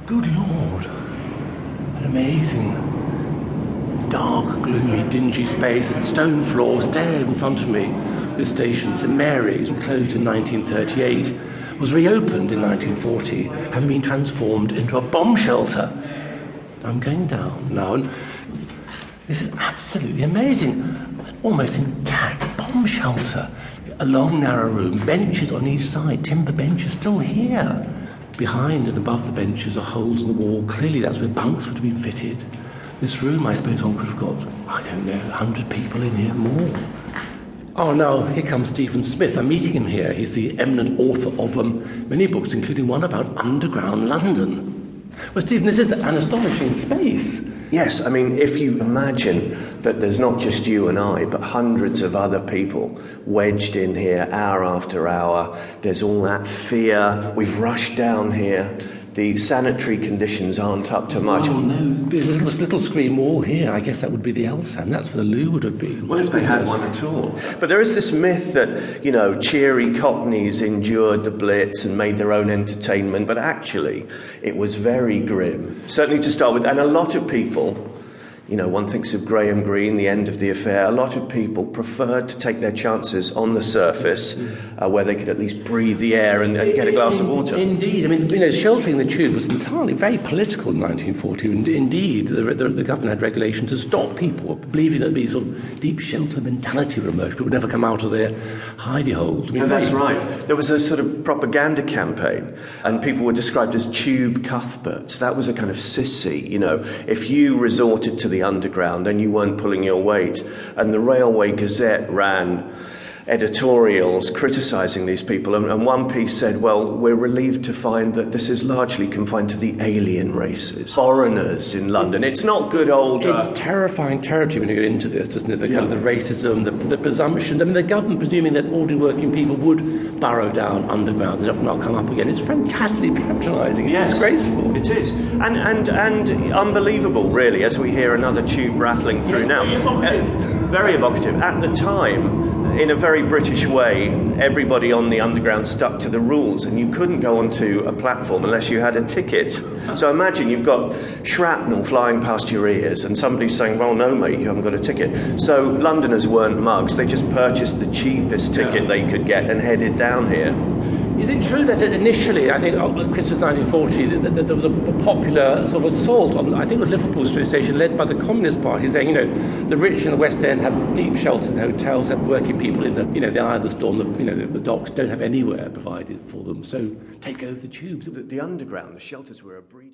Good Lord. An amazing, dark, gloomy, dingy space, stone floors there in front of me. This station, St Mary's, closed in 1938, was reopened in 1940, having been transformed into a bomb shelter. I'm going down now, and this is absolutely amazing. An almost intact bomb shelter. A long, narrow room, benches on each side, timber benches still here. Behind and above the benches are holes in the wall. Clearly that's where bunks would have been fitted. This room, I suppose, could have got, 100 people in here, more. Oh, now, here comes Stephen Smith. I'm meeting him here. He's the eminent author of many books, including one about underground London. Well, Stephen, this is an astonishing space. Yes, I mean, if you imagine that there's not just you and I, but hundreds of other people wedged in here hour after hour, there's all that fear, we've rushed down here, the sanitary conditions aren't up to much. Oh, no, there's a little screen wall here. I guess that would be the Elsan. That's where the loo would have been. Well, if they had one at all. But there is this myth that, cheery Cockneys endured the Blitz and made their own entertainment, but actually it was very grim, certainly to start with. And a lot of people, one thinks of Graham Greene, the end of the affair. A lot of people preferred to take their chances on the surface, where they could at least breathe the air and get a glass of water. Indeed. I mean, sheltering the tube was entirely very political in 1940. And indeed, the government had regulations to stop people believing that there'd be sort of deep shelter mentality would emerge. People would never come out of their hidey holes. That's right. There was a sort of propaganda campaign, and people were described as tube Cuthberts. That was a kind of sissy, If you resorted to the underground, then you weren't pulling your weight. And the Railway Gazette ran editorials criticising these people, and one piece said, well, we're relieved to find that this is largely confined to the alien races, foreigners in London. It's not good old... It's terrifying territory when you get into this, doesn't it? The kind of the racism, the presumptions. I mean, the government presuming that ordinary working people would burrow down underground and not come up again. It's fantastically patronising. It's disgraceful. It is. And unbelievable, really, as we hear another tube rattling through now. Very evocative. At the time, in a very British way, everybody on the underground stuck to the rules, and you couldn't go onto a platform unless you had a ticket. So imagine you've got shrapnel flying past your ears, and somebody's saying, well, no, mate, you haven't got a ticket. So Londoners weren't mugs. They just purchased the cheapest ticket they could get and headed down here. Is it true that initially, I think, Christmas 1940, that there was a popular sort of assault on, I think, the Liverpool Street Station, led by the Communist Party, saying, the rich in the West End have deep shelters in hotels, have working people in the eye of the storm, the docks don't have anywhere provided for them, so take over the tubes. The underground, the shelters were a breed.